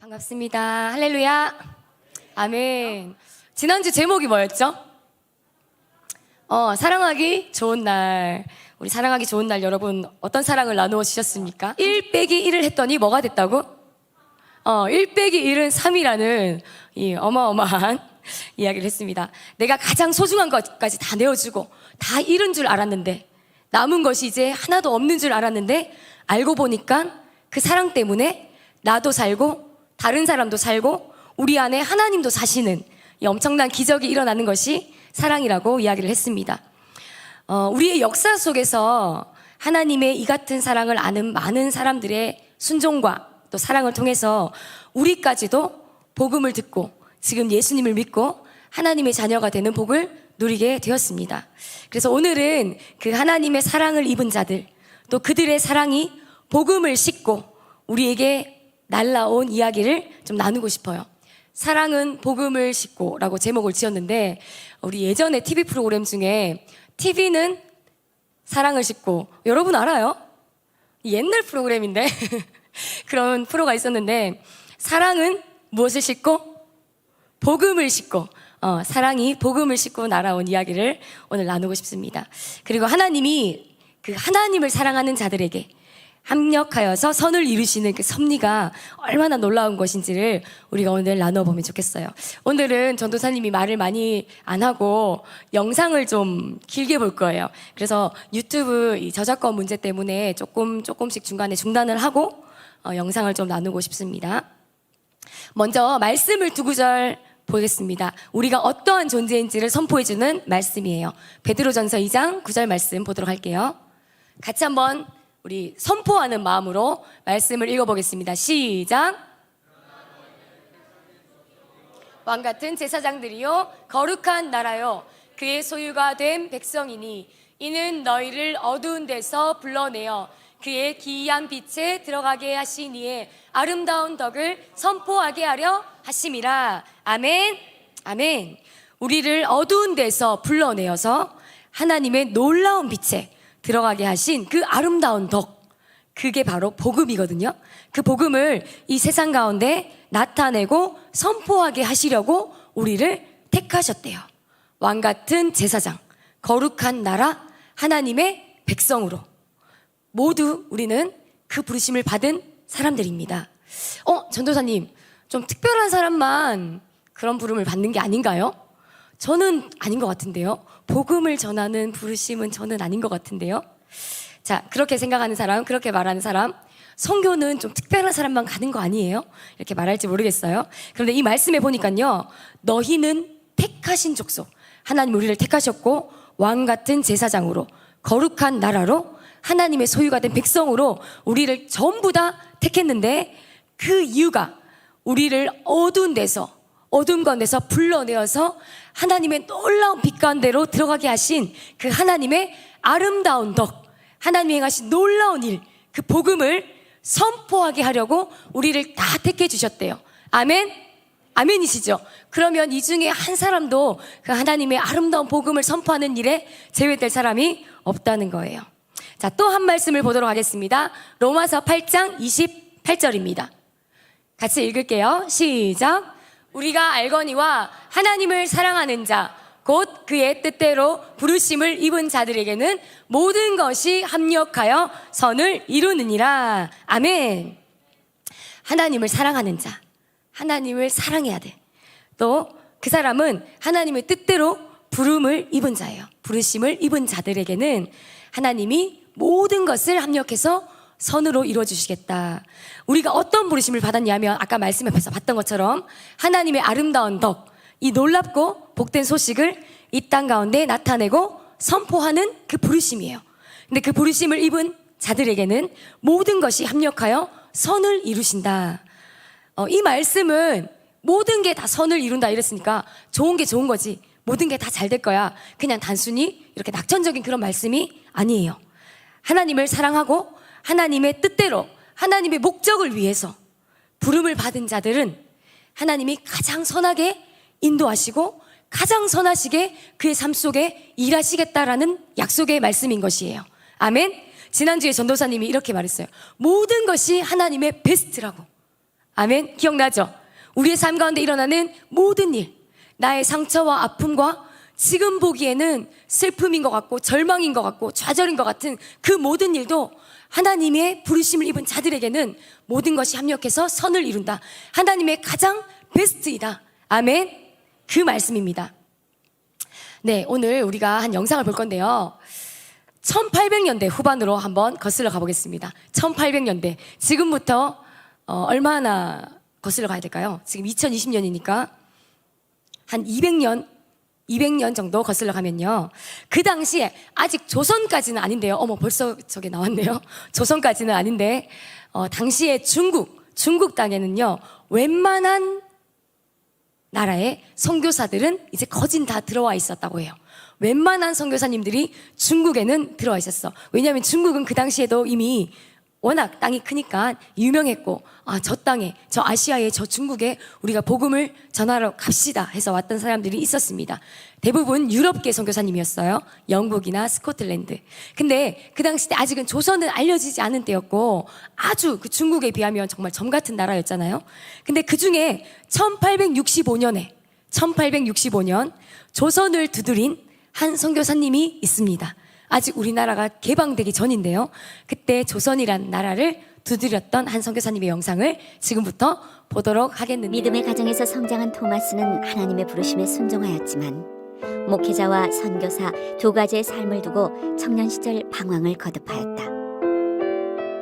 반갑습니다. 할렐루야. 아멘. 지난주 제목이 뭐였죠? 사랑하기 좋은 날. 우리 사랑하기 좋은 날 여러분 어떤 사랑을 나누어 주셨습니까? 1 빼기 1을 했더니 뭐가 됐다고? 1 빼기 1은 3이라는 이 어마어마한 이야기를 했습니다. 내가 가장 소중한 것까지 다 내어주고 다 잃은 줄 알았는데, 남은 것이 이제 하나도 없는 줄 알았는데, 알고 보니까 그 사랑 때문에 나도 살고 다른 사람도 살고 우리 안에 하나님도 사시는 이 엄청난 기적이 일어나는 것이 사랑이라고 이야기를 했습니다. 우리의 역사 속에서 하나님의 이 같은 사랑을 아는 많은 사람들의 순종과 또 사랑을 통해서 우리까지도 복음을 듣고 지금 예수님을 믿고 하나님의 자녀가 되는 복을 누리게 되었습니다. 그래서 오늘은 그 하나님의 사랑을 입은 자들, 또 그들의 사랑이 복음을 싣고 우리에게 날라온 이야기를 좀 나누고 싶어요. 사랑은 복음을 싣고 라고 제목을 지었는데, 우리 예전에 TV 프로그램 중에 TV는 사랑을 싣고, 여러분 알아요? 옛날 프로그램인데 그런 프로가 있었는데, 사랑은 무엇을 싣고? 복음을 싣고, 사랑이 복음을 싣고 날아온 이야기를 오늘 나누고 싶습니다. 그리고 하나님이 그 하나님을 사랑하는 자들에게 합력하여서 선을 이루시는 그 섭리가 얼마나 놀라운 것인지를 우리가 오늘 나눠보면 좋겠어요. 오늘은 전도사님이 말을 많이 안 하고 영상을 좀 길게 볼 거예요. 그래서 유튜브 이 저작권 문제 때문에 조금씩 중간에 중단을 하고 영상을 좀 나누고 싶습니다. 먼저 말씀을 두 구절 보겠습니다. 우리가 어떠한 존재인지를 선포해주는 말씀이에요. 베드로전서 2장 9절 말씀 보도록 할게요. 같이 한번 우리 선포하는 마음으로 말씀을 읽어보겠습니다. 시작. 왕같은 제사장들이요 거룩한 나라요 그의 소유가 된 백성이니 이는 너희를 어두운 데서 불러내어 그의 기이한 빛에 들어가게 하신 이의 아름다운 덕을 선포하게 하려 하심이라. 아멘. 아멘. 우리를 어두운 데서 불러내어서 하나님의 놀라운 빛에 들어가게 하신 그 아름다운 덕, 그게 바로 복음이거든요. 그 복음을 이 세상 가운데 나타내고 선포하게 하시려고 우리를 택하셨대요. 왕같은 제사장, 거룩한 나라, 하나님의 백성으로 모두 우리는 그 부르심을 받은 사람들입니다. 전도사님, 좀 특별한 사람만 그런 부름을 받는 게 아닌가요? 저는 아닌 것 같은데요. 복음을 전하는 부르심은 저는 아닌 것 같은데요. 자, 그렇게 생각하는 사람, 그렇게 말하는 사람, 선교는 좀 특별한 사람만 가는 거 아니에요? 이렇게 말할지 모르겠어요. 그런데 이 말씀에 보니까요, 너희는 택하신 족속, 하나님 우리를 택하셨고 왕 같은 제사장으로, 거룩한 나라로, 하나님의 소유가 된 백성으로 우리를 전부 다 택했는데, 그 이유가 우리를 어두운 데서, 어두운 건데서 불러내어서 하나님의 놀라운 빛 가운데로 들어가게 하신 그 하나님의 아름다운 덕, 하나님이 행하신 놀라운 일, 그 복음을 선포하게 하려고 우리를 다 택해 주셨대요. 아멘? 아멘이시죠? 그러면 이 중에 한 사람도 그 하나님의 아름다운 복음을 선포하는 일에 제외될 사람이 없다는 거예요. 자, 또 한 말씀을 보도록 하겠습니다. 로마서 8장 28절입니다. 같이 읽을게요. 시작. 우리가 알거니와 하나님을 사랑하는 자, 곧 그의 뜻대로 부르심을 입은 자들에게는 모든 것이 합력하여 선을 이루느니라. 아멘. 하나님을 사랑하는 자, 하나님을 사랑해야 돼. 또 그 사람은 하나님의 뜻대로 부름을 입은 자예요. 부르심을 입은 자들에게는 하나님이 모든 것을 합력해서 선으로 이루어주시겠다. 우리가 어떤 부르심을 받았냐면 아까 말씀 앞에서 봤던 것처럼 하나님의 아름다운 덕, 이 놀랍고 복된 소식을 이 땅 가운데 나타내고 선포하는 그 부르심이에요. 근데 그 부르심을 입은 자들에게는 모든 것이 합력하여 선을 이루신다. 이 말씀은 모든 게 다 선을 이룬다 이랬으니까 좋은 게 좋은 거지, 모든 게 다 잘 될 거야, 그냥 단순히 이렇게 낙천적인 그런 말씀이 아니에요. 하나님을 사랑하고 하나님의 뜻대로 하나님의 목적을 위해서 부름을 받은 자들은 하나님이 가장 선하게 인도하시고 가장 선하시게 그의 삶 속에 일하시겠다라는 약속의 말씀인 것이에요. 아멘. 지난주에 전도사님이 이렇게 말했어요. 모든 것이 하나님의 베스트라고. 아멘. 기억나죠? 우리의 삶 가운데 일어나는 모든 일, 나의 상처와 아픔과 지금 보기에는 슬픔인 것 같고 절망인 것 같고 좌절인 것 같은 그 모든 일도 하나님의 부르심을 입은 자들에게는 모든 것이 합력해서 선을 이룬다. 하나님의 가장 베스트이다. 아멘. 그 말씀입니다. 네, 오늘 우리가 한 영상을 볼 건데요. 1800년대 후반으로 한번 거슬러 가보겠습니다. 1800년대. 지금부터 얼마나 거슬러 가야 될까요? 지금 2020년이니까 한 200년 정도 거슬러 가면요. 그 당시에 아직 조선까지는 아닌데요. 어머, 벌써 저게 나왔네요. 조선까지는 아닌데, 당시에 중국 땅에는요, 웬만한 나라의 선교사들은 이제 거진 다 들어와 있었다고 해요. 웬만한 선교사님들이 중국에는 들어와 있었어. 왜냐하면 중국은 그 당시에도 이미 워낙 땅이 크니까 유명했고, 저 땅에, 저 아시아에, 저 중국에 우리가 복음을 전하러 갑시다 해서 왔던 사람들이 있었습니다. 대부분 유럽계 선교사님이었어요. 영국이나 스코틀랜드. 근데 그 당시 때 아직은 조선은 알려지지 않은 때였고, 아주 그 중국에 비하면 정말 점 같은 나라였잖아요. 근데 그 중에 1865년 조선을 두드린 한 선교사님이 있습니다. 아직 우리나라가 개방되기 전인데요. 그때 조선이란 나라를 두드렸던 한 선교사님의 영상을 지금부터 보도록 하겠는데요. 믿음의 가정에서 성장한 토마스는 하나님의 부르심에 순종하였지만 목회자와 선교사 두 가지의 삶을 두고 청년 시절 방황을 거듭하였다.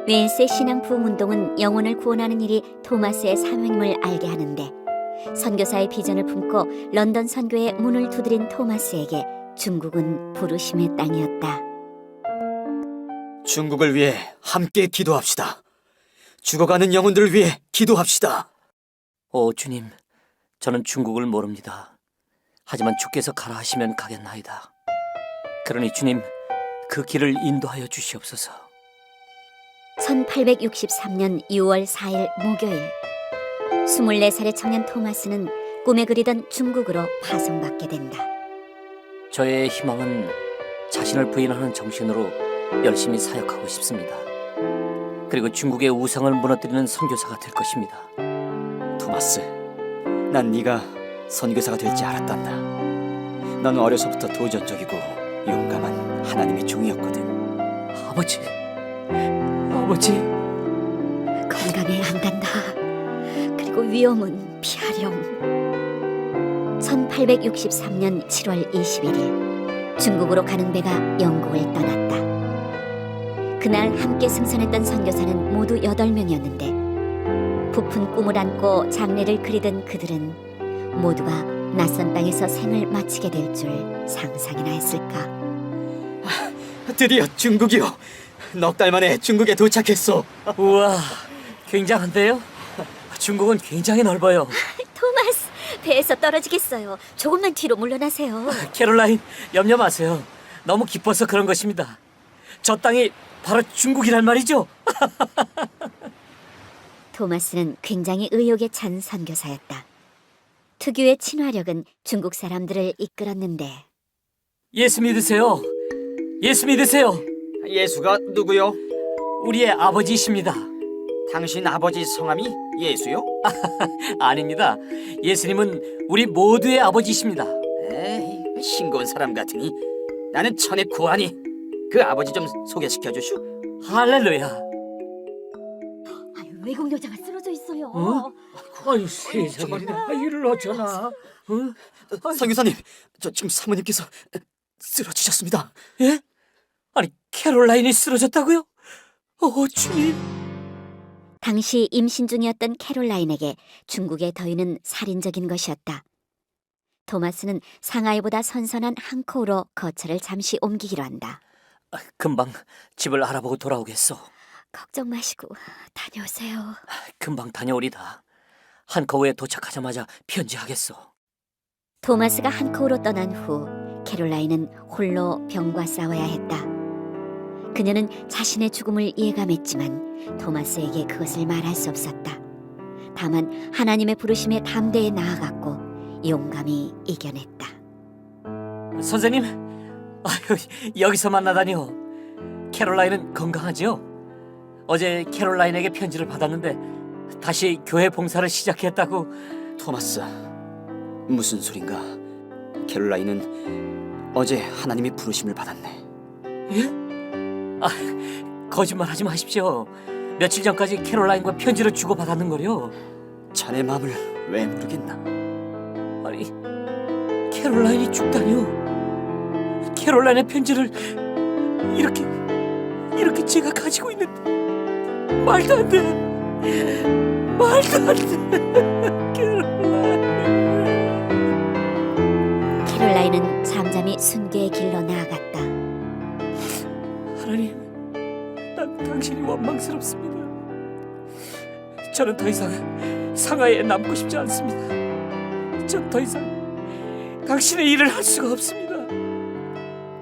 웨인스의 신앙 부흥 운동은 영혼을 구원하는 일이 토마스의 사명임을 알게 하는데, 선교사의 비전을 품고 런던 선교의 문을 두드린 토마스에게 중국은 부르심의 땅이었다. 중국을 위해 함께 기도합시다. 죽어가는 영혼들을 위해 기도합시다. 주님, 저는 중국을 모릅니다. 하지만 주께서 가라 하시면 가겠나이다. 그러니 주님, 그 길을 인도하여 주시옵소서. 1863년 6월 4일 목요일, 24살의 청년 토마스는 꿈에 그리던 중국으로 파송받게 된다. 저의 희망은 자신을 부인하는 정신으로 열심히 사역하고 싶습니다. 그리고 중국의 우상을 무너뜨리는 선교사가 될 것입니다. 토마스, 난 네가 선교사가 될지 알았단다. 난 어려서부터 도전적이고 용감한 하나님의 종이었거든. 아버지, 건강해야 한단다. 그리고 위험은 피하렴. 1863년 7월 21일 중국으로 가는 배가 영국을 떠났다. 그날 함께 승선했던 선교사는 모두 8명이었는데 부푼 꿈을 안고 장래를 그리던 그들은 모두가 낯선 땅에서 생을 마치게 될 줄 상상이나 했을까. 드디어 중국이요. 넉 달 만에 중국에 도착했어. 우와, 굉장한데요? 중국은 굉장히 넓어요. 토마스, 배에서 떨어지겠어요. 조금만 뒤로 물러나세요. 캐롤라인, 염려 마세요. 너무 기뻐서 그런 것입니다. 저 땅이 바로 중국이란 말이죠? 토마스는 굉장히 의욕에 찬 선교사였다. 특유의 친화력은 중국 사람들을 이끌었는데, 예수 믿으세요. 예수 믿으세요. 예수가 누구요? 우리의 아버지이십니다. 당신 아버지 성함이 예수요? 아닙니다. 예수님은 우리 모두의 아버지이십니다. 에이, 싱거운 사람 같으니. 나는 천의 구하니 그 아버지 좀 소개시켜 주슈. 할렐루야. 외국 여자가 쓰러져 있어요. 어? 아유, 세상에. 이를 어쩌나. 선교사님, 저 지금 사모님께서 쓰러지셨습니다. 예? 아니, 캐롤라인이 쓰러졌다고요? 주님. 당시 임신 중이었던 캐롤라인에게 중국의 더위는 살인적인 것이었다. 토마스는 상하이보다 선선한 항코우로 거처를 잠시 옮기기로 한다. 금방 집을 알아보고 돌아오겠소. 걱정 마시고 다녀오세요. 금방 다녀오리다. 한커우에 도착하자마자 편지하겠소. 토마스가 한코우로 떠난 후 캐롤라인은 홀로 병과 싸워야 했다. 그녀는 자신의 죽음을 예감했지만 토마스에게 그것을 말할 수 없었다. 다만 하나님의 부르심에 담대히 나아갔고 용감히 이겨냈다. 선생님, 여기서 만나다니요. 캐롤라인은 건강하지요? 어제 캐롤라인에게 편지를 받았는데 다시 교회 봉사를 시작했다고. 토마스, 무슨 소린가? 캐롤라인은 어제 하나님의 부르심을 받았네. 거짓말하지 마십시오. 며칠 전까지 캐롤라인과 편지를 주고받았는 거요. 자네 마음을 왜 모르겠나? 아니, 캐롤라인이 죽다니요. 캐롤라인의 편지를 이렇게 제가 가지고 있는데 말도 안 돼. 말도 안 돼. 캐롤라인은 잠잠히 순교의 길로 나아갔다. 하나님, 난 당신이 원망스럽습니다. 저는 더 이상 상하이에 남고 싶지 않습니다. 전 더 이상 당신의 일을 할 수가 없습니다.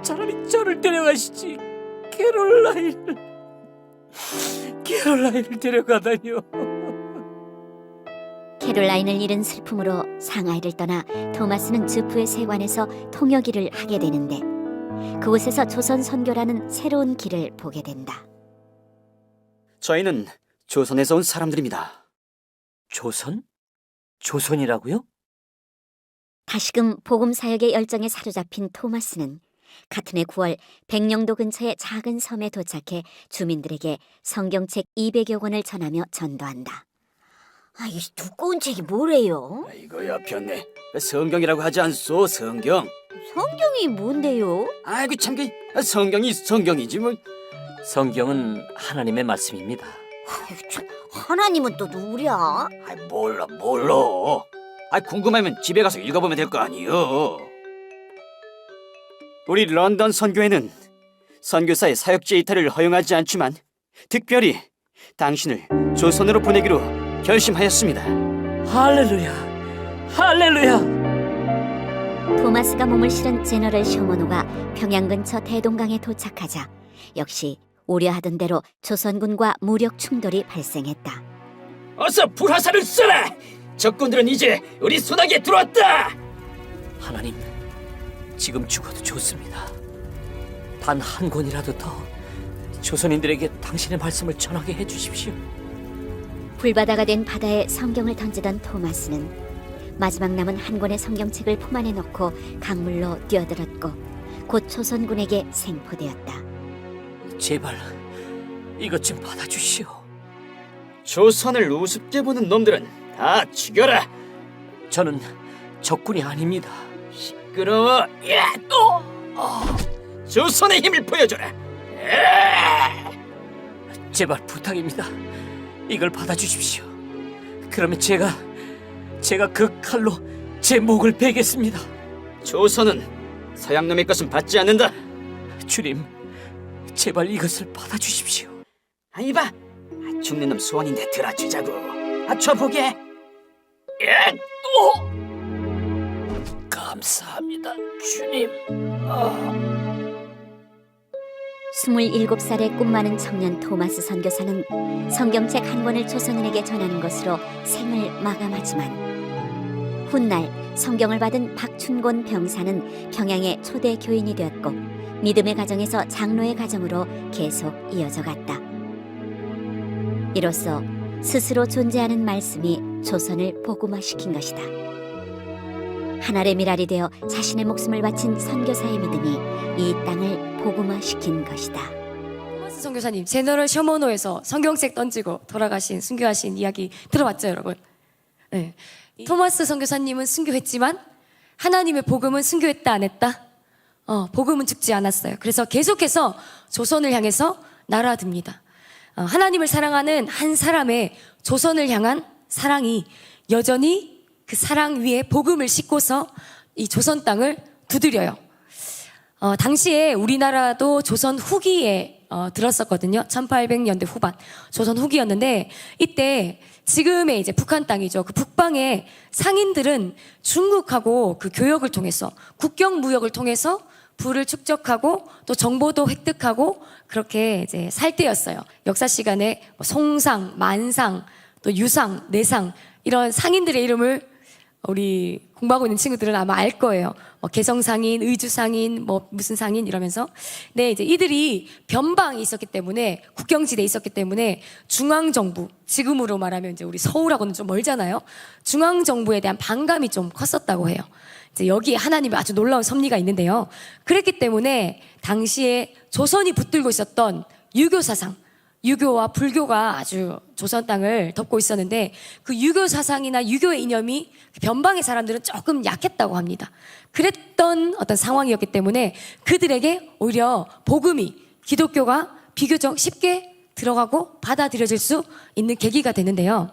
차라리 저를 데려가시지. 캐롤라인을 데려가다니요. 캐롤라인을 잃은 슬픔으로 상하이를 떠나 토마스는 주프의 세관에서 통역 일을 하게 되는데 그곳에서 조선 선교라는 새로운 길을 보게 된다. 저희는 조선에서 온 사람들입니다. 조선? 조선이라고요? 다시금 복음 사역의 열정에 사로잡힌 토마스는 같은 해 9월 백령도 근처의 작은 섬에 도착해 주민들에게 성경책 200여 권을 전하며 전도한다. 이 두꺼운 책이 뭐래요? 이거야 변네. 성경이라고 하지 않소? 성경. 성경이 뭔데요? 아이고 참, 성경이 성경이지 뭐. 성경은 하나님의 말씀입니다. 하나님은 또 누구랴? 몰라. 궁금하면 집에 가서 읽어보면 될 거 아니요. 우리 런던 선교회는 선교사의 사역지의 이탈을 허용하지 않지만 특별히 당신을 조선으로 보내기로 결심하였습니다. 할렐루야. 토마스가 몸을 실은 제너럴 쇼머노가 평양 근처 대동강에 도착하자 역시 우려하던 대로 조선군과 무력 충돌이 발생했다. 어서 불화살을 쏘라! 적군들은 이제 우리 손아귀에 들어왔다! 하나님, 지금 죽어도 좋습니다. 단 한 권이라도 더 조선인들에게 당신의 말씀을 전하게 해주십시오. 불바다가 된 바다에 성경을 던지던 토마스는 마지막 남은 한 권의 성경책을 품 안에 넣고 강물로 뛰어들었고 곧 조선군에게 생포되었다. 제발 이것 좀 받아주시오. 조선을 우습게 보는 놈들은 다 죽여라! 저는 적군이 아닙니다. 시끄러워! 야! 조선의 힘을 보여줘라! 제발 부탁입니다. 이걸 받아주십시오. 그러면 제가 그 칼로 제 목을 베겠습니다. 조선은 서양놈의 것은 받지 않는다. 주님, 제발 이것을 받아주십시오. 이봐, 죽는 놈 소원인데 들어주자고. 줘보게. 감사합니다, 주님. 27살의 꿈 많은 청년 토마스 선교사는 성경책 한 권을 조선인에게 전하는 것으로 생을 마감하지만 훗날 성경을 받은 박춘곤 병사는 평양의 초대 교인이 되었고 믿음의 가정에서 장로의 가정으로 계속 이어져 갔다. 이로써 스스로 존재하는 말씀이 조선을 복음화시킨 것이다. 하늘의 미랄이 되어 자신의 목숨을 바친 선교사의 믿음이 이 땅을 복음화시킨 것이다. 토마스 선교사님, 제너럴 셔머노에서 성경책 던지고 돌아가신 순교하신 이야기 들어봤죠, 여러분? 네. 토마스 선교사님은 순교했지만 하나님의 복음은 순교했다 안 했다? 복음은 죽지 않았어요. 그래서 계속해서 조선을 향해서 날아듭니다. 하나님을 사랑하는 한 사람의 조선을 향한 사랑이 여전히 그 사랑 위에 복음을 싣고서 이 조선 땅을 두드려요. 당시에 우리나라도 조선 후기에 들었었거든요. 1800년대 후반 조선 후기였는데 이때 지금의 이제 북한 땅이죠. 그 북방의 상인들은 중국하고 그 교역을 통해서 국경 무역을 통해서 부를 축적하고 또 정보도 획득하고 그렇게 이제 살 때였어요. 역사 시간에 송상, 만상, 또 유상, 내상 이런 상인들의 이름을 우리 공부하고 있는 친구들은 아마 알 거예요. 개성상인, 의주상인, 무슨 상인 이러면서. 네, 이제 이들이 변방에 있었기 때문에, 국경지대에 있었기 때문에 중앙정부, 지금으로 말하면 이제 우리 서울하고는 좀 멀잖아요. 중앙정부에 대한 반감이 좀 컸었다고 해요. 이제 여기에 하나님의 아주 놀라운 섭리가 있는데요. 그랬기 때문에 당시에 조선이 붙들고 있었던 유교 사상, 유교와 불교가 아주 조선 땅을 덮고 있었는데 그 유교 사상이나 유교의 이념이 변방의 사람들은 조금 약했다고 합니다. 그랬던 어떤 상황이었기 때문에 그들에게 오히려 복음이, 기독교가 비교적 쉽게 들어가고 받아들여질 수 있는 계기가 되는데요.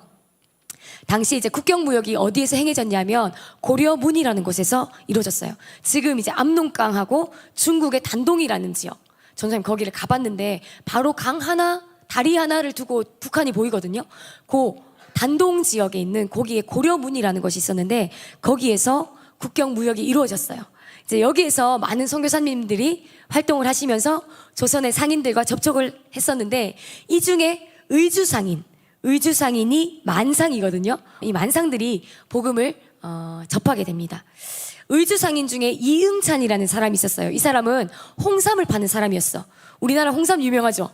당시 이제 국경무역이 어디에서 행해졌냐면 고려문이라는 곳에서 이루어졌어요. 지금 이제 압록강하고 중국의 단동이라는 지역. 전선님 거기를 가봤는데 바로 강 하나, 다리 하나를 두고 북한이 보이거든요. 그 단동 지역에 있는 거기에 고려문이라는 것이 있었는데 거기에서 국경무역이 이루어졌어요. 이제 여기에서 많은 선교사님들이 활동을 하시면서 조선의 상인들과 접촉을 했었는데 이 중에 의주상인이 만상이거든요. 이 만상들이 복음을 접하게 됩니다. 의주상인 중에 이응찬이라는 사람이 있었어요. 이 사람은 홍삼을 파는 사람이었어. 우리나라 홍삼 유명하죠.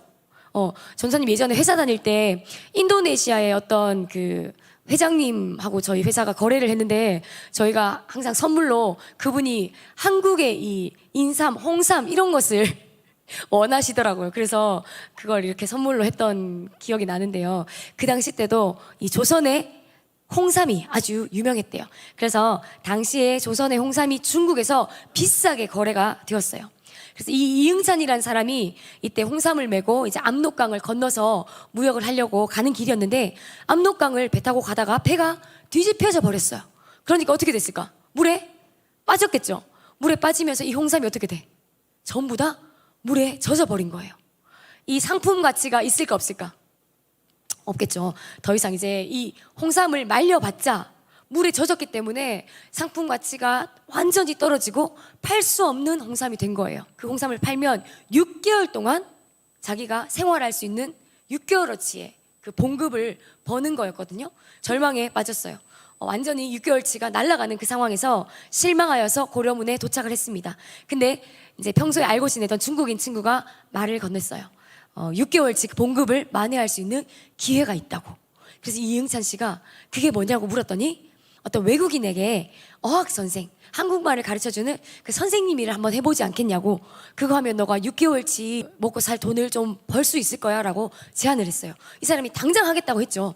전사님 예전에 회사 다닐 때 인도네시아의 어떤 그 회장님하고 저희 회사가 거래를 했는데 저희가 항상 선물로 그분이 한국의 이 인삼, 홍삼 이런 것을 원하시더라고요. 그래서 그걸 이렇게 선물로 했던 기억이 나는데요. 그 당시 때도 이 조선의 홍삼이 아주 유명했대요. 그래서 당시에 조선의 홍삼이 중국에서 비싸게 거래가 되었어요. 그래서 이 이응찬이라는 사람이 이때 홍삼을 메고 이제 압록강을 건너서 무역을 하려고 가는 길이었는데 압록강을 배 타고 가다가 배가 뒤집혀져 버렸어요. 그러니까 어떻게 됐을까? 물에 빠졌겠죠. 물에 빠지면서 이 홍삼이 어떻게 돼? 전부 다 물에 젖어 버린 거예요. 이 상품 가치가 있을까 없을까? 없겠죠. 더 이상 이제 이 홍삼을 말려봤자 물에 젖었기 때문에 상품 가치가 완전히 떨어지고 팔 수 없는 홍삼이 된 거예요. 그 홍삼을 팔면 6개월 동안 자기가 생활할 수 있는 6개월어치의 그 봉급을 버는 거였거든요. 절망에 빠졌어요. 완전히 6개월치가 날아가는 그 상황에서 실망하여서 고려문에 도착을 했습니다. 근데 이제 평소에 알고 지내던 중국인 친구가 말을 건넸어요. 6개월치 그 봉급을 만회할 수 있는 기회가 있다고. 그래서 이응찬 씨가 그게 뭐냐고 물었더니 어떤 외국인에게 어학선생, 한국말을 가르쳐주는 그 선생님 일을 한번 해보지 않겠냐고. 그거 하면 너가 6개월치 먹고 살 돈을 좀 벌 수 있을 거야 라고 제안을 했어요. 이 사람이 당장 하겠다고 했죠.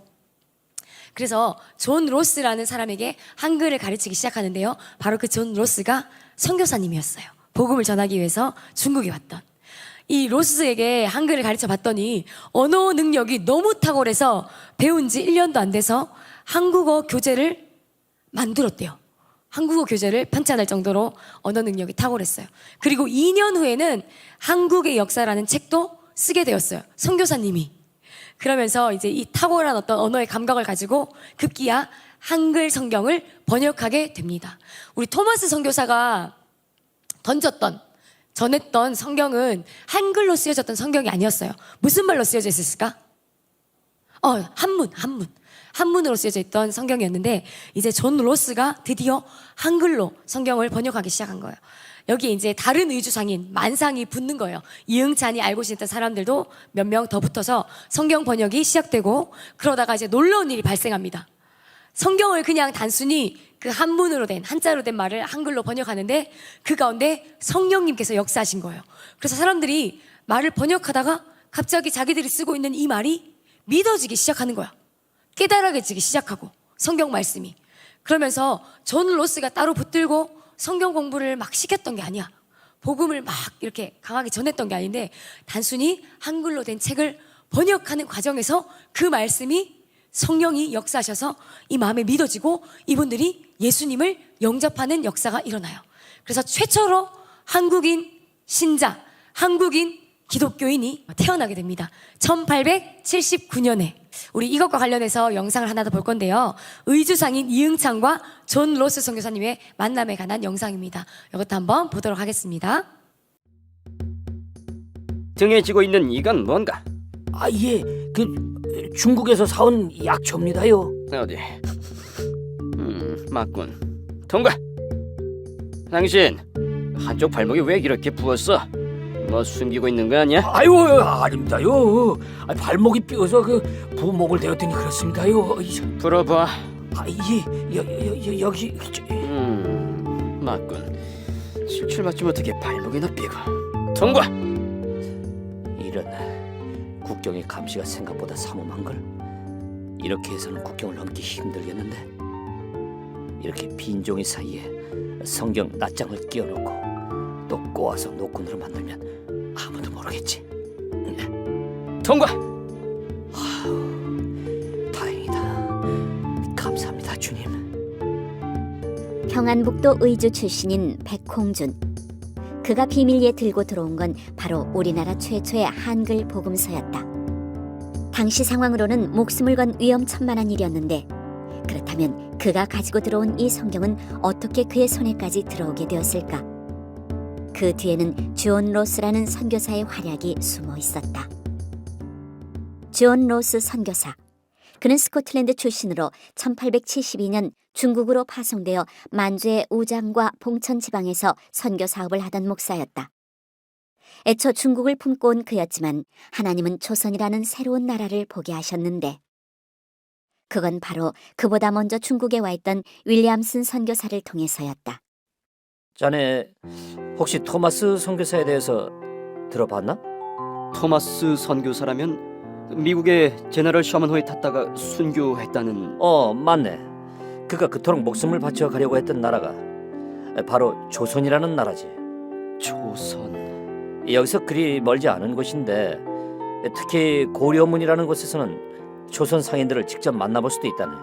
그래서 존 로스라는 사람에게 한글을 가르치기 시작하는데요. 바로 그 존 로스가 선교사님이었어요. 복음을 전하기 위해서 중국에 왔던. 이 로스에게 한글을 가르쳐 봤더니 언어 능력이 너무 탁월해서 배운 지 1년도 안 돼서 한국어 교재를 만들었대요. 한국어 교재를 편찬할 정도로 언어 능력이 탁월했어요. 그리고 2년 후에는 한국의 역사라는 책도 쓰게 되었어요. 선교사님이. 그러면서 이제 이 탁월한 어떤 언어의 감각을 가지고 급기야 한글 성경을 번역하게 됩니다. 우리 토마스 선교사가 전했던 성경은 한글로 쓰여졌던 성경이 아니었어요. 무슨 말로 쓰여져 있었을까? 한문으로 쓰여져 있던 성경이었는데 이제 존 로스가 드디어 한글로 성경을 번역하기 시작한 거예요. 여기에 이제 다른 의주상인 만상이 붙는 거예요. 이응찬이 알고 지냈던 사람들도 몇 명 더 붙어서 성경 번역이 시작되고 그러다가 이제 놀라운 일이 발생합니다. 성경을 그냥 단순히 그 한문으로 된 한자로 된 말을 한글로 번역하는데 그 가운데 성령님께서 역사하신 거예요. 그래서 사람들이 말을 번역하다가 갑자기 자기들이 쓰고 있는 이 말이 믿어지기 시작하는 거야. 깨달아지기 시작하고 성경 말씀이. 그러면서 존 로스가 따로 붙들고 성경 공부를 막 시켰던 게 아니야. 복음을 막 이렇게 강하게 전했던 게 아닌데 단순히 한글로 된 책을 번역하는 과정에서 그 말씀이 성령이 역사하셔서 이 마음에 믿어지고 이분들이 예수님을 영접하는 역사가 일어나요. 그래서 최초로 한국인 신자, 한국인 기독교인이 태어나게 됩니다. 1879년에 우리 이것과 관련해서 영상을 하나 더 볼 건데요. 의주상인 이응찬과 존 로스 선교사님의 만남에 관한 영상입니다. 이것도 한번 보도록 하겠습니다. 등에 지고 있는 이건 뭔가? 예, 중국에서 사온 약초입니다요. 어디? 맞군. 통과. 당신 한쪽 발목이 왜 이렇게 부었어? 뭐 숨기고 있는 거 아니야? 아유, 아닙니다요. 발목이 삐어서 그 부목을 대었더니 그렇습니다요. 풀어봐. 여기 맞군. 칠칠 맞지 못하게 발목이나 삐고. 통과. 이런 국경의 감시가 생각보다 삼엄한걸. 이렇게 해서는 국경을 넘기 힘들겠는데. 이렇게 빈종이 사이에 성경 낱장을 끼워놓고 또 꼬아서 노끈으로 만들면 아무도 모르겠지. 통과. 다행이다. 감사합니다, 주님. 평안북도 의주 출신인 백홍준. 그가 비밀리에 들고 들어온 건 바로 우리나라 최초의 한글 복음서였다. 당시 상황으로는 목숨을 건 위험천만한 일이었는데, 그렇다면 그가 가지고 들어온 이 성경은 어떻게 그의 손에까지 들어오게 되었을까? 그 뒤에는 존 로스라는 선교사의 활약이 숨어 있었다. 존 로스 선교사. 그는 스코틀랜드 출신으로 1872년 중국으로 파송되어 만주의 우장과 봉천 지방에서 선교 사업을 하던 목사였다. 애초 중국을 품고 온 그였지만 하나님은 조선이라는 새로운 나라를 보게 하셨는데, 그건 바로 그보다 먼저 중국에 와 있던 윌리엄슨 선교사를 통해서였다. 자네 혹시 토마스 선교사에 대해서 들어봤나? 토마스 선교사라면 미국의 제너럴 셔먼호에 탔다가 순교했다는. 맞네. 그가 그토록 목숨을 바쳐 가려고 했던 나라가 바로 조선이라는 나라지. 조선. 여기서 그리 멀지 않은 곳인데, 특히 고려문이라는 곳에서는 조선 상인들을 직접 만나볼 수도 있다네.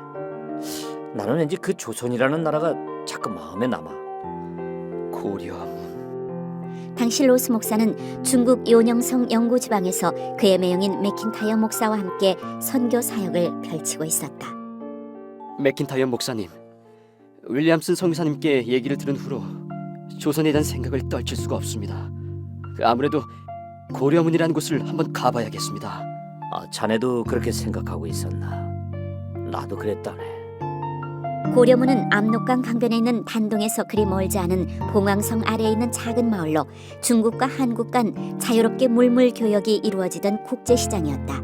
나는 왠지 그 조선이라는 나라가 자꾸 마음에 남아. 고려문. 당시 로스 목사는 중국 요녕성 영구 지방에서 그의 매형인 맥킨타이어 목사와 함께 선교 사역을 펼치고 있었다. 맥킨타이어 목사님, 윌리엄슨 선교사님께 얘기를 들은 후로 조선에 대한 생각을 떨칠 수가 없습니다. 아무래도 고려문이라는 곳을 한번 가봐야겠습니다. 자네도 그렇게 생각하고 있었나? 나도 그랬다네. 고려문은 압록강 강변에 있는 단동에서 그리 멀지 않은 봉황성 아래에 있는 작은 마을로 중국과 한국 간 자유롭게 물물 교역이 이루어지던 국제시장이었다.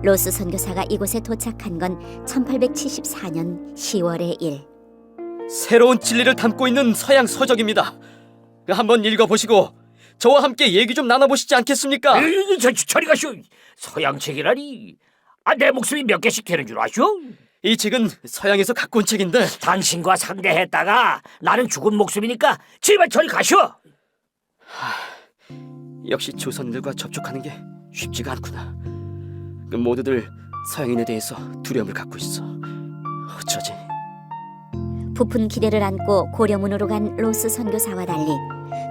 로스 선교사가 이곳에 도착한 건 1874년 10월의 일. 새로운 진리를 담고 있는 서양 서적입니다. 한번 읽어보시고 저와 함께 얘기 좀 나눠보시지 않겠습니까? 저리 가시오. 서양 책이라니. 내 목숨이 몇 개씩 되는 줄 아시오? 이 책은 서양에서 갖고 온 책인데. 당신과 상대했다가 나는 죽은 목숨이니까 제발 저리 가시오. 역시 조선인들과 접촉하는 게 쉽지가 않구나. 모두들 서양인에 대해서 두려움을 갖고 있어. 어쩌지? 부푼 기대를 안고 고려문으로 간 로스 선교사와 달리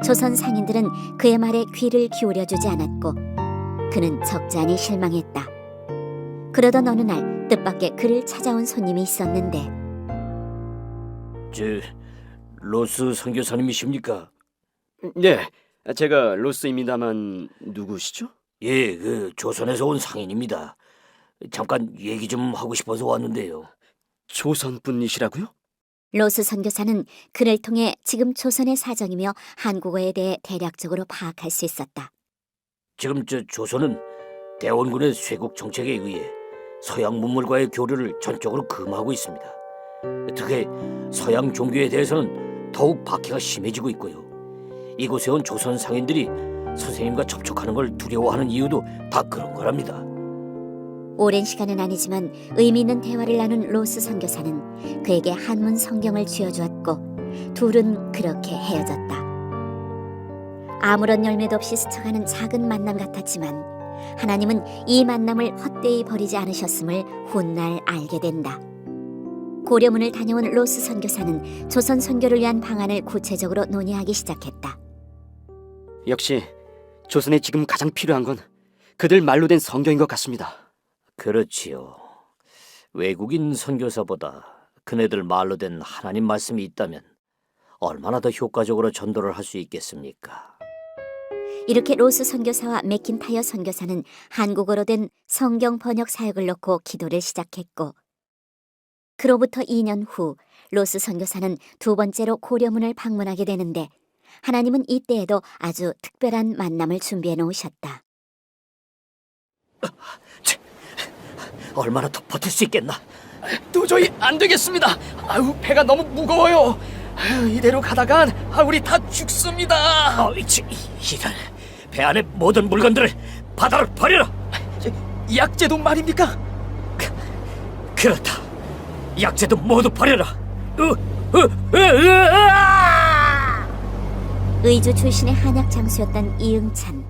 조선 상인들은 그의 말에 귀를 기울여주지 않았고, 그는 적잖이 실망했다. 그러던 어느 날 뜻밖의 그를 찾아온 손님이 있었는데, 로스 선교사님이십니까? 네, 제가 로스입니다만 누구시죠? 예, 조선에서 온 상인입니다. 잠깐 얘기 좀 하고 싶어서 왔는데요. 조선 분이시라고요? 로스 선교사는 그를 통해 지금 조선의 사정이며 한국어에 대해 대략적으로 파악할 수 있었다. 지금 조선은 대원군의 쇄국 정책에 의해 서양 문물과의 교류를 전적으로 금하고 있습니다. 특히 서양 종교에 대해서는 더욱 박해가 심해지고 있고요. 이곳에 온 조선 상인들이 선생님과 접촉하는 걸 두려워하는 이유도 다 그런 거랍니다. 오랜 시간은 아니지만 의미 있는 대화를 나눈 로스 선교사는 그에게 한문 성경을 쥐어주었고, 둘은 그렇게 헤어졌다. 아무런 열매도 없이 스쳐가는 작은 만남 같았지만 하나님은 이 만남을 헛되이 버리지 않으셨음을 훗날 알게 된다. 고려문을 다녀온 로스 선교사는 조선 선교를 위한 방안을 구체적으로 논의하기 시작했다. 역시 조선에 지금 가장 필요한 건 그들 말로 된 성경인 것 같습니다. 그렇지요. 외국인 선교사보다 그네들 말로 된 하나님 말씀이 있다면 얼마나 더 효과적으로 전도를 할 수 있겠습니까? 이렇게 로스 선교사와 맥킨타이어 선교사는 한국어로 된 성경 번역 사역을 놓고 기도를 시작했고, 그로부터 2년 후 로스 선교사는 두 번째로 고려문을 방문하게 되는데 하나님은 이때에도 아주 특별한 만남을 준비해 놓으셨다. 얼마나 더 버틸 수 있겠나? 도저히 안 되겠습니다. 아우, 배가 너무 무거워요. 이대로 가다간 우리 다 죽습니다. 이런, 배 안에 모든 물건들을 바다로 버려라. 약재도 말입니까? 그렇다. 약재도 모두 버려라. 의주 출신의 한약 장수였던 이응찬.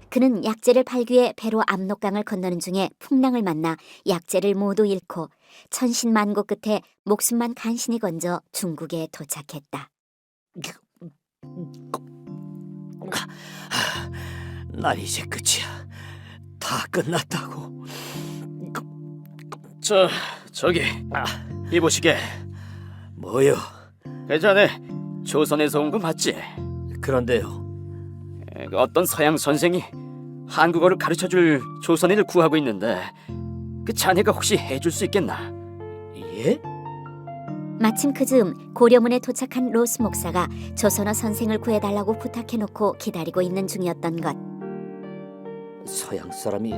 그는 약재를 팔기 위해 배로 압록강을 건너는 중에 풍랑을 만나 약재를 모두 잃고 천신만고 끝에 목숨만 간신히 건져 중국에 도착했다. 난 이제 끝이야. 다 끝났다고. 저기 이보시게. 뭐요? 그 전에 조선에서 온 거 맞지? 그런데요. 어떤 서양 선생이 한국어를 가르쳐줄 조선인을 구하고 있는데 그 자네가 혹시 해줄 수 있겠나? 예? 마침 그 즈음 고려문에 도착한 로스 목사가 조선어 선생을 구해달라고 부탁해놓고 기다리고 있는 중이었던 것. 서양 사람이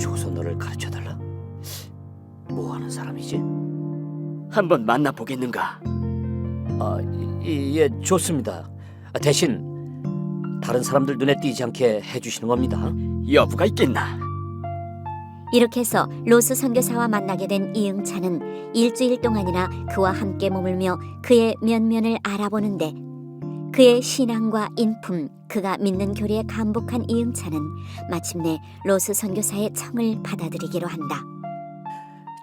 조선어를 가르쳐달라? 뭐 하는 사람이지? 한번 만나보겠는가? 예, 좋습니다. 대신 다른 사람들 눈에 띄지 않게 해주시는 겁니다. 여부가 있겠나? 이렇게 해서 로스 선교사와 만나게 된 이응찬은 일주일 동안이나 그와 함께 머물며 그의 면면을 알아보는데 그의 신앙과 인품, 그가 믿는 교리에 감복한 이응찬은 마침내 로스 선교사의 청을 받아들이기로 한다.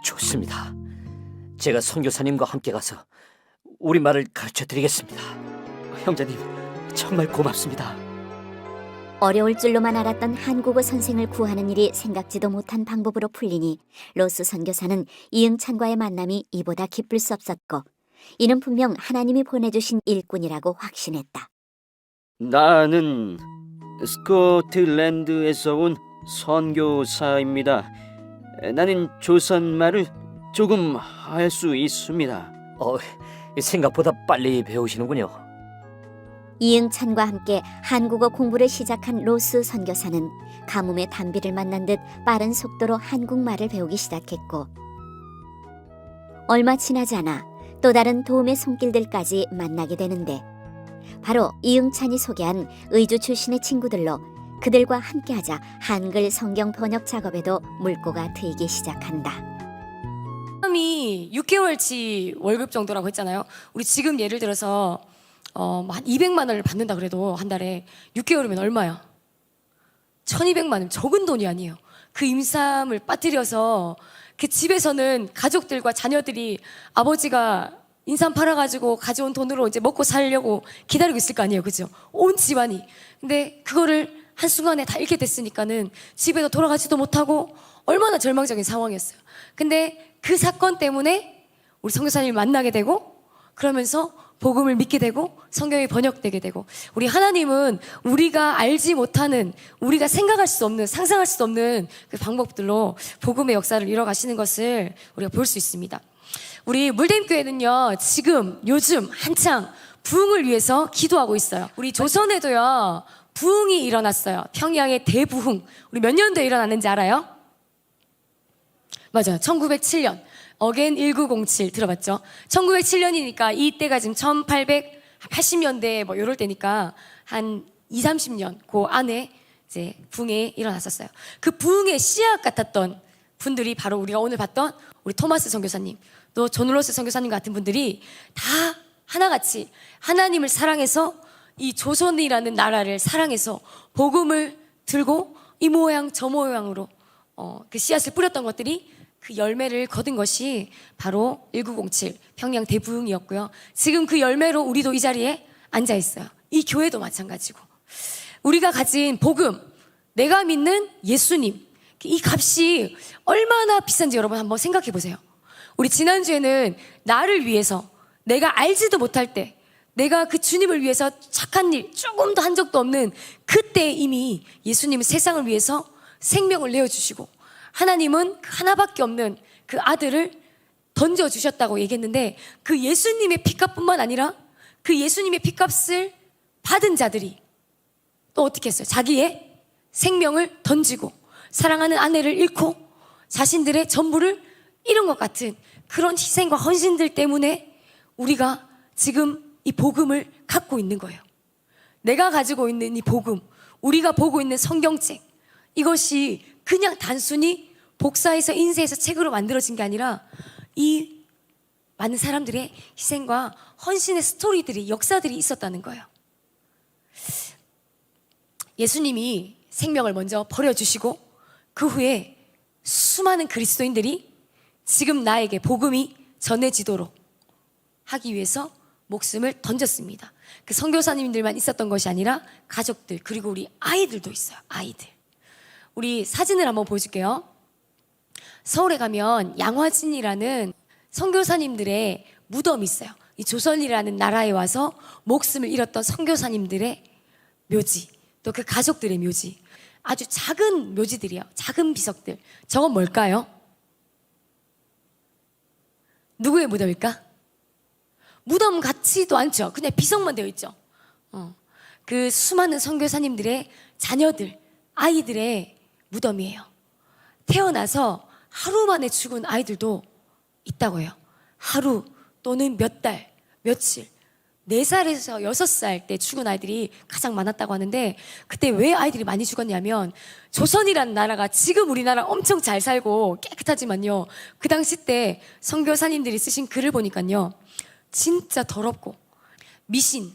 좋습니다. 제가 선교사님과 함께 가서 우리말을 가르쳐드리겠습니다. 형제님, 정말 고맙습니다. 어려울 줄로만 알았던 한국어 선생을 구하는 일이 생각지도 못한 방법으로 풀리니 로스 선교사는 이응찬과의 만남이 이보다 기쁠 수 없었고 이는 분명 하나님이 보내주신 일꾼이라고 확신했다. 나는 스코틀랜드에서 온 선교사입니다. 나는 조선말을 조금 할 수 있습니다. 생각보다 빨리 배우시는군요. 이응찬과 함께 한국어 공부를 시작한 로스 선교사는 가뭄의 단비를 만난 듯 빠른 속도로 한국말을 배우기 시작했고 얼마 지나지 않아 또 다른 도움의 손길들까지 만나게 되는데 바로 이응찬이 소개한 의주 출신의 친구들로 그들과 함께하자 한글 성경 번역 작업에도 물꼬가 트이기 시작한다. 사람이 6개월치 월급 정도라고 했잖아요. 우리 지금 예를 들어서 한 200만 원을 받는다 그래도 한 달에 6개월이면 얼마야? 1200만 원, 적은 돈이 아니에요. 그 임삼을 빠뜨려서 그 집에서는 가족들과 자녀들이 아버지가 인삼 팔아가지고 가져온 돈으로 이제 먹고 살려고 기다리고 있을 거 아니에요, 그죠? 온 집안이. 근데 그거를 한순간에 다 잃게 됐으니까는 집에도 돌아가지도 못하고 얼마나 절망적인 상황이었어요. 근데 그 사건 때문에 우리 선교사님을 만나게 되고 그러면서 복음을 믿게 되고 성경이 번역되게 되고 우리 하나님은 우리가 알지 못하는 우리가 생각할 수 없는 상상할 수 없는 그 방법들로 복음의 역사를 이뤄가시는 것을 우리가 볼 수 있습니다. 우리 물댐교회는요 지금 요즘 한창 부흥을 위해서 기도하고 있어요. 우리 조선에도요 부흥이 일어났어요. 평양의 대부흥. 우리 몇 년도에 일어났는지 알아요? 맞아요. 1907년 어겐 1907 들어봤죠? 1907년이니까 이때가 지금 1880년대 뭐 이럴 때니까 한 20-30년 그 안에 이제 부흥이 일어났었어요. 그 부흥의 씨앗 같았던 분들이 바로 우리가 오늘 봤던 우리 토마스 선교사님, 또 존 롤러스 선교사님 같은 분들이 다 하나같이 하나님을 사랑해서 이 조선이라는 나라를 사랑해서 복음을 들고 이 모양 저 모양으로 그 씨앗을 뿌렸던 것들이 그 열매를 거둔 것이 바로 1907 평양 대부흥이었고요. 지금 그 열매로 우리도 이 자리에 앉아 있어요. 이 교회도 마찬가지고 우리가 가진 복음, 내가 믿는 예수님, 이 값이 얼마나 비싼지 여러분 한번 생각해 보세요. 우리 지난주에는 나를 위해서 내가 알지도 못할 때 내가 그 주님을 위해서 착한 일 조금도 한 적도 없는 그때 이미 예수님은 세상을 위해서 생명을 내어주시고 하나님은 그 하나밖에 없는 그 아들을 던져주셨다고 얘기했는데 그 예수님의 피값뿐만 아니라 그 예수님의 피값을 받은 자들이 또 어떻게 했어요? 자기의 생명을 던지고 사랑하는 아내를 잃고 자신들의 전부를 잃은 것 같은 그런 희생과 헌신들 때문에 우리가 지금 이 복음을 갖고 있는 거예요. 내가 가지고 있는 이 복음, 우리가 보고 있는 성경책, 이것이 그냥 단순히 복사해서 인쇄해서 책으로 만들어진 게 아니라 이 많은 사람들의 희생과 헌신의 스토리들이, 역사들이 있었다는 거예요. 예수님이 생명을 먼저 버려주시고 그 후에 수많은 그리스도인들이 지금 나에게 복음이 전해지도록 하기 위해서 목숨을 던졌습니다. 그 선교사님들만 있었던 것이 아니라 가족들, 그리고 우리 아이들도 있어요. 아이들. 우리 사진을 한번 보여줄게요. 서울에 가면 양화진이라는 선교사님들의 무덤이 있어요. 이 조선이라는 나라에 와서 목숨을 잃었던 선교사님들의 묘지, 또 그 가족들의 묘지. 아주 작은 묘지들이에요. 작은 비석들. 저건 뭘까요? 누구의 무덤일까? 무덤 같지도 않죠. 그냥 비석만 되어 있죠. 그 수많은 선교사님들의 자녀들, 아이들의 무덤이에요. 태어나서 하루 만에 죽은 아이들도 있다고 해요. 하루 또는 몇 달, 며칠, 4살에서 6살 때 죽은 아이들이 가장 많았다고 하는데, 그때 왜 아이들이 많이 죽었냐면 조선이라는 나라가 지금 우리나라 엄청 잘 살고 깨끗하지만요, 그 당시 때 선교사님들이 쓰신 글을 보니까요 진짜 더럽고 미신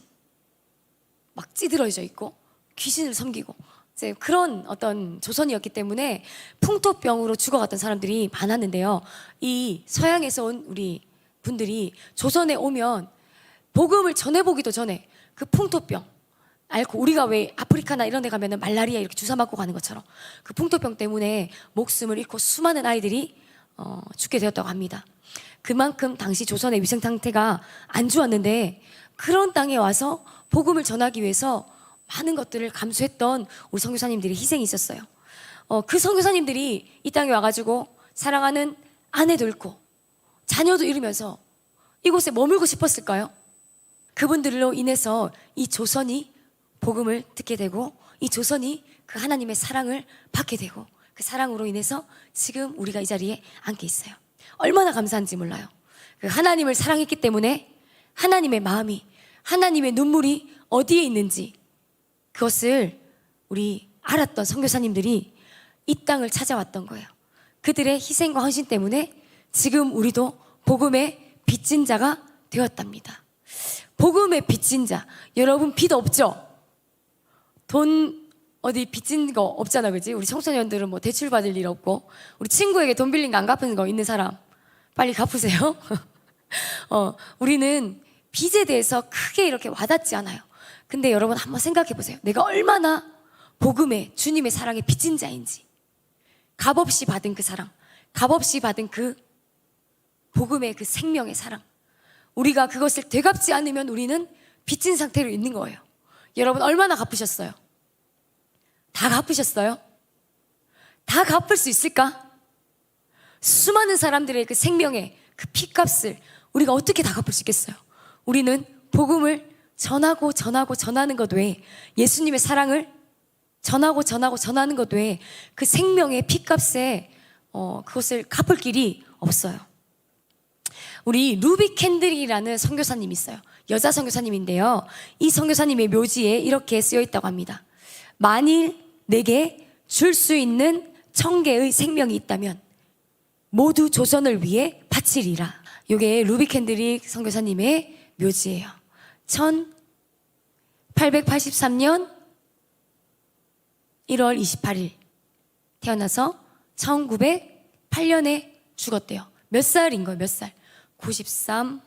막 찌들어져 있고 귀신을 섬기고 이제 그런 어떤 조선이었기 때문에 풍토병으로 죽어갔던 사람들이 많았는데요, 이 서양에서 온 우리 분들이 조선에 오면 복음을 전해보기도 전에 그 풍토병 앓고, 우리가 왜 아프리카나 이런 데 가면은 말라리아 이렇게 주사 맞고 가는 것처럼 그 풍토병 때문에 목숨을 잃고 수많은 아이들이 죽게 되었다고 합니다. 그만큼 당시 조선의 위생 상태가 안 좋았는데 그런 땅에 와서 복음을 전하기 위해서 많은 것들을 감수했던 우리 선교사님들의 희생이 있었어요. 그 선교사님들이 이 땅에 와가지고 사랑하는 아내도 잃고 자녀도 잃으면서 이곳에 머물고 싶었을까요? 그분들로 인해서 이 조선이 복음을 듣게 되고 이 조선이 그 하나님의 사랑을 받게 되고 그 사랑으로 인해서 지금 우리가 이 자리에 앉게 있어요. 얼마나 감사한지 몰라요. 그 하나님을 사랑했기 때문에 하나님의 마음이, 하나님의 눈물이 어디에 있는지 그것을 우리 알았던 선교사님들이 이 땅을 찾아왔던 거예요. 그들의 희생과 헌신 때문에 지금 우리도 복음의 빚진 자가 되었답니다. 복음의 빚진 자. 여러분 빚 없죠? 돈 어디 빚진 거 없잖아, 그지? 우리 청소년들은 뭐 대출 받을 일 없고, 우리 친구에게 돈 빌린 거 안 갚은 거 있는 사람 빨리 갚으세요. 우리는 빚에 대해서 크게 이렇게 와닿지 않아요. 근데 여러분 한번 생각해 보세요. 내가 얼마나 복음의 주님의 사랑에 빚진 자인지. 값없이 받은 그 사랑, 값없이 받은 그 복음의 그 생명의 사랑, 우리가 그것을 되갚지 않으면 우리는 빚진 상태로 있는 거예요. 여러분 얼마나 갚으셨어요? 다 갚으셨어요? 다 갚을 수 있을까? 수많은 사람들의 그 생명의 그 피값을 우리가 어떻게 다 갚을 수 있겠어요? 우리는 복음을 전하는 것 외에, 예수님의 사랑을 전하는 것 외에 그 생명의 피값에 그것을 갚을 길이 없어요. 우리 루비 캔들이라는 선교사님이 있어요. 여자 선교사님인데요, 이 선교사님의 묘지에 이렇게 쓰여 있다고 합니다. 만일 내게 줄 수 있는 1000개의 생명이 있다면 모두 조선을 위해 바치리라. 이게 루비 캔드릭 선교사님의 묘지예요. 1883년 1월 28일 태어나서 1908년에 죽었대요. 몇 살인 거예요? 몇 살? 93,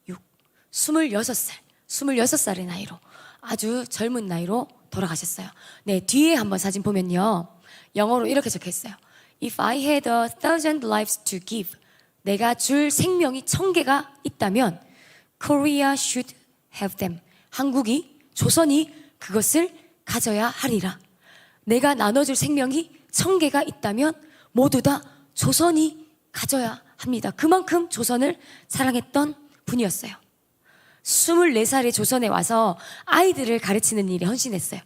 6, 26살. 26살의 나이로, 아주 젊은 나이로 돌아가셨어요. 네, 뒤에 한번 사진 보면요, 영어로 이렇게 적혀 있어요. If I had 1,000 lives to give, 내가 줄 생명이 1000개가 있다면 Korea should have them. 한국이, 조선이 그것을 가져야 하리라. 내가 나눠줄 생명이 1000개가 있다면 모두 다 조선이 가져야 합니다. 그만큼 조선을 사랑했던 분이었어요. 24살에 조선에 와서 아이들을 가르치는 일에 헌신했어요.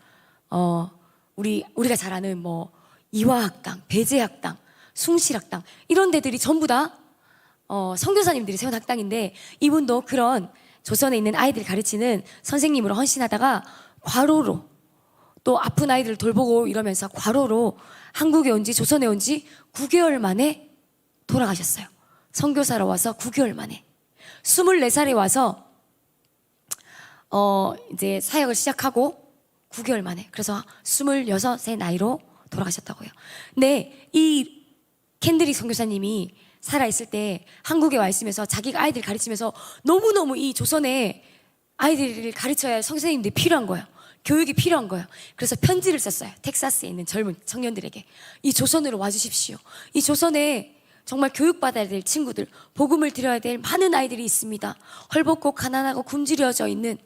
우리가 잘 아는 뭐 이화학당, 배제학당, 숭실학당 이런 데들이 전부 다 선교사님들이 세운 학당인데, 이분도 그런 조선에 있는 아이들 가르치는 선생님으로 헌신하다가 과로로, 또 아픈 아이들을 돌보고 이러면서 과로로 한국에 온 지, 조선에 온 지 9개월 만에 돌아가셨어요. 선교사로 와서 9개월 만에. 24살에 와서 이제 사역을 시작하고 9개월 만에, 그래서 26의 나이로 돌아가셨다고요. 근데 이 켄드릭 선교사님이 살아있을 때 한국에 와 있으면서 자기가 아이들 가르치면서 너무너무 이 조선에 아이들을 가르쳐야 할 선생님들이 필요한 거예요. 교육이 필요한 거예요. 그래서 편지를 썼어요. 텍사스에 있는 젊은 청년들에게. 이 조선으로 와주십시오. 이 조선에 정말 교육받아야 될 친구들, 복음을 드려야 될 많은 아이들이 있습니다. 헐벗고 가난하고 굶주려져 있는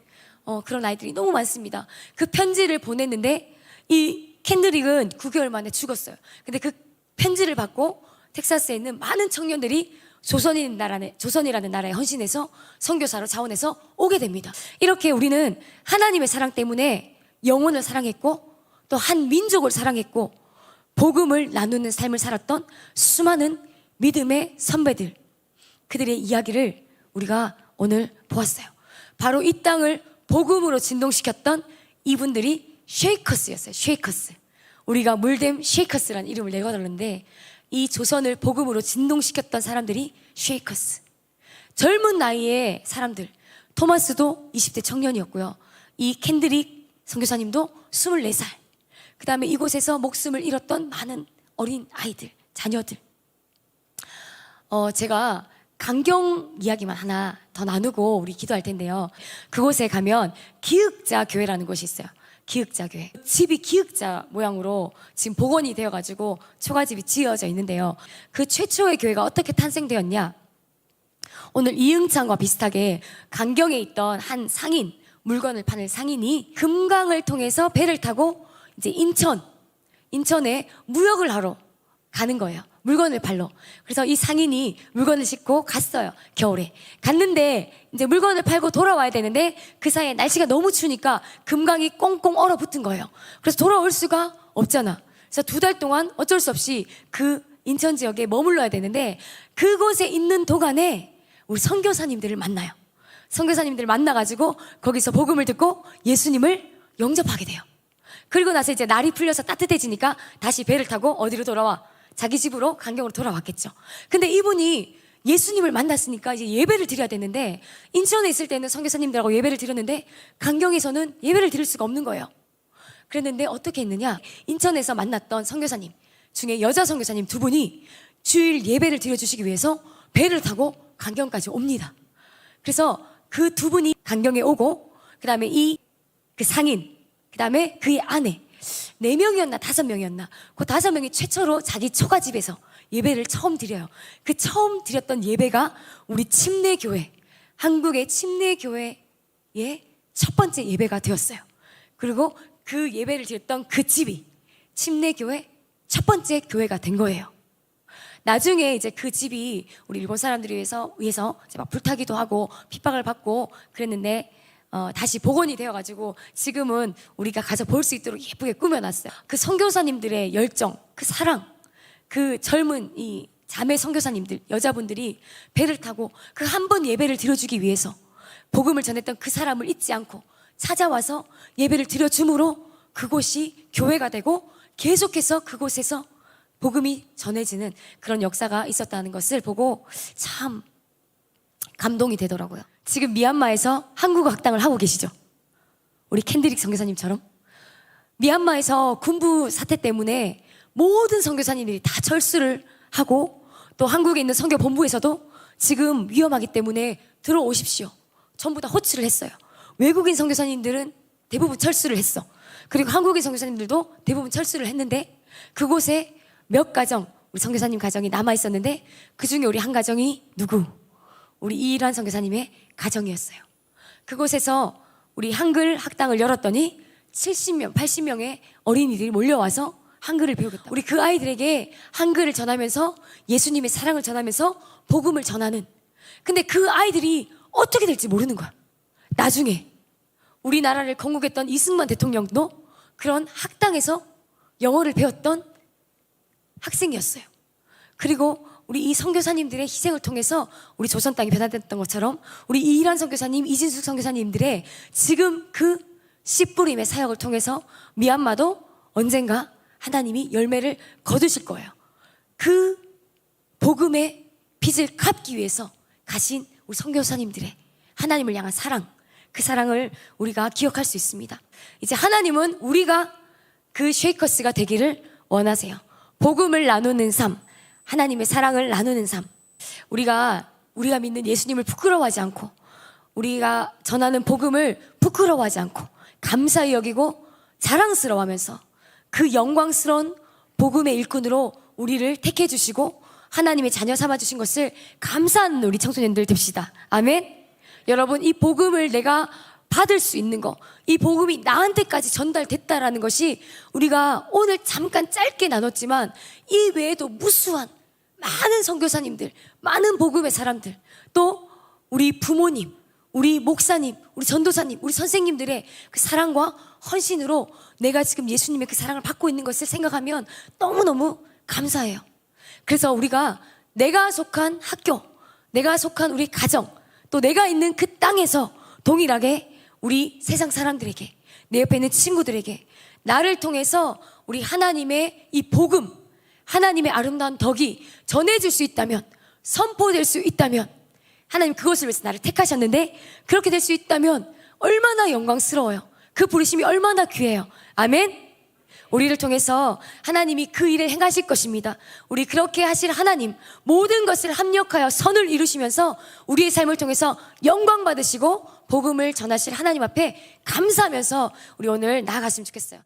그런 아이들이 너무 많습니다. 그 편지를 보냈는데 이 켄드릭은 9개월 만에 죽었어요. 근데 그 편지를 받고 텍사스에 있는 많은 청년들이 조선이라는 나라에 헌신해서 선교사로 자원해서 오게 됩니다. 이렇게 우리는 하나님의 사랑 때문에 영혼을 사랑했고, 또 한 민족을 사랑했고, 복음을 나누는 삶을 살았던 수많은 믿음의 선배들, 그들의 이야기를 우리가 오늘 보았어요. 바로 이 땅을 복음으로 진동시켰던 이분들이 쉐이커스였어요. 쉐이커스. 우리가 물댐 쉐이커스라는 이름을 내걸었는데, 이 조선을 복음으로 진동시켰던 사람들이 쉐이커스. 젊은 나이의 사람들, 토마스도 20대 청년이었고요. 이 켄드릭 선교사님도 24살. 그 다음에 이곳에서 목숨을 잃었던 많은 어린 아이들, 자녀들. 제가 강경 이야기만 하나 더 나누고 우리 기도할 텐데요. 그곳에 가면 기흑자 교회라는 곳이 있어요. 기흑자 교회. 집이 기흑자 모양으로 지금 복원이 되어가지고 초가집이 지어져 있는데요. 그 최초의 교회가 어떻게 탄생되었냐? 오늘 이응창과 비슷하게 강경에 있던 한 상인, 물건을 파는 상인이 금강을 통해서 배를 타고 이제 인천에 무역을 하러 가는 거예요. 물건을 팔러. 그래서 이 상인이 물건을 싣고 갔어요. 겨울에. 갔는데 이제 물건을 팔고 돌아와야 되는데 그 사이에 날씨가 너무 추우니까 금강이 꽁꽁 얼어붙은 거예요. 그래서 돌아올 수가 없잖아. 그래서 2달 동안 어쩔 수 없이 그 인천 지역에 머물러야 되는데, 그곳에 있는 도간에 우리 선교사님들을 만나요. 선교사님들을 만나가지고 거기서 복음을 듣고 예수님을 영접하게 돼요. 그리고 나서 이제 날이 풀려서 따뜻해지니까 다시 배를 타고 어디로 돌아와? 자기 집으로 강경으로 돌아왔겠죠. 근데 이분이 예수님을 만났으니까 이제 예배를 드려야 되는데, 인천에 있을 때는 선교사님들하고 예배를 드렸는데 강경에서는 예배를 드릴 수가 없는 거예요. 그랬는데 어떻게 했느냐? 인천에서 만났던 선교사님 중에 여자 선교사님 2분이 주일 예배를 드려주시기 위해서 배를 타고 강경까지 옵니다. 그래서 그 2분이 강경에 오고, 그 다음에 그 상인, 그 다음에 그의 아내 4명이었나 5명이었나, 그 5명이 최초로 자기 초가집에서 예배를 처음 드려요. 그 처음 드렸던 예배가 우리 침례교회, 한국의 침례교회의 첫 번째 예배가 되었어요. 그리고 그 예배를 드렸던 그 집이 침례교회 첫 번째 교회가 된 거예요. 나중에 이제 그 집이 우리 일본 사람들을 위해서 이제 막 불타기도 하고 핍박을 받고 그랬는데, 다시 복원이 되어가지고 지금은 우리가 가서 볼 수 있도록 예쁘게 꾸며놨어요. 그 선교사님들의 열정, 그 사랑, 그 젊은 이 자매 선교사님들, 여자분들이 배를 타고 그 한 번 예배를 드려주기 위해서 복음을 전했던 그 사람을 잊지 않고 찾아와서 예배를 드려줌으로 그곳이 교회가 되고 계속해서 그곳에서 복음이 전해지는 그런 역사가 있었다는 것을 보고 참 감동이 되더라고요. 지금 미얀마에서 한국어 학당을 하고 계시죠? 우리 켄드릭 선교사님처럼. 미얀마에서 군부 사태 때문에 모든 선교사님들이 다 철수를 하고, 또 한국에 있는 선교 본부에서도 지금 위험하기 때문에 들어오십시오, 전부 다 호출을 했어요. 외국인 선교사님들은 대부분 철수를 했어. 그리고 한국인 선교사님들도 대부분 철수를 했는데, 그곳에 몇 가정, 우리 선교사님 가정이 남아 있었는데 그 중에 우리 한 가정이 누구? 우리 이일환 선교사님의 가정이었어요. 그곳에서 우리 한글 학당을 열었더니 70명, 80명의 어린이들이 몰려와서 한글을 배우겠다. 우리 그 아이들에게 한글을 전하면서 예수님의 사랑을 전하면서 복음을 전하는. 근데 그 아이들이 어떻게 될지 모르는 거야. 나중에 우리나라를 건국했던 이승만 대통령도 그런 학당에서 영어를 배웠던 학생이었어요. 그리고 우리 이 선교사님들의 희생을 통해서 우리 조선 땅이 변화됐던 것처럼 우리 이일환 선교사님, 이진숙 선교사님들의 지금 그 씨뿌림의 사역을 통해서 미얀마도 언젠가 하나님이 열매를 거두실 거예요. 그 복음의 빚을 갚기 위해서 가신 우리 선교사님들의 하나님을 향한 사랑, 그 사랑을 우리가 기억할 수 있습니다. 이제 하나님은 우리가 그 쉐이커스가 되기를 원하세요. 복음을 나누는 삶, 하나님의 사랑을 나누는 삶. 우리가 믿는 예수님을 부끄러워하지 않고 우리가 전하는 복음을 부끄러워하지 않고 감사히 여기고 자랑스러워하면서 그 영광스러운 복음의 일꾼으로 우리를 택해 주시고 하나님의 자녀 삼아 주신 것을 감사하는 우리 청소년들 됩시다. 아멘. 여러분, 이 복음을 내가 받을 수 있는 거, 이 복음이 나한테까지 전달됐다라는 것이 우리가 오늘 잠깐 짧게 나눴지만 이 외에도 무수한 많은 선교사님들, 많은 복음의 사람들, 또 우리 부모님, 우리 목사님, 우리 전도사님, 우리 선생님들의 그 사랑과 헌신으로 내가 지금 예수님의 그 사랑을 받고 있는 것을 생각하면 너무너무 감사해요. 그래서 우리가 내가 속한 학교, 내가 속한 우리 가정, 또 내가 있는 그 땅에서 동일하게 우리 세상 사람들에게, 내 옆에 있는 친구들에게 나를 통해서 우리 하나님의 이 복음, 하나님의 아름다운 덕이 전해질 수 있다면, 선포될 수 있다면, 하나님 그것을 위해서 나를 택하셨는데 그렇게 될 수 있다면 얼마나 영광스러워요. 그 부르심이 얼마나 귀해요. 아멘. 우리를 통해서 하나님이 그 일을 행하실 것입니다. 우리 그렇게 하실 하나님, 모든 것을 합력하여 선을 이루시면서 우리의 삶을 통해서 영광 받으시고 복음을 전하실 하나님 앞에 감사하면서 우리 오늘 나아갔으면 좋겠어요.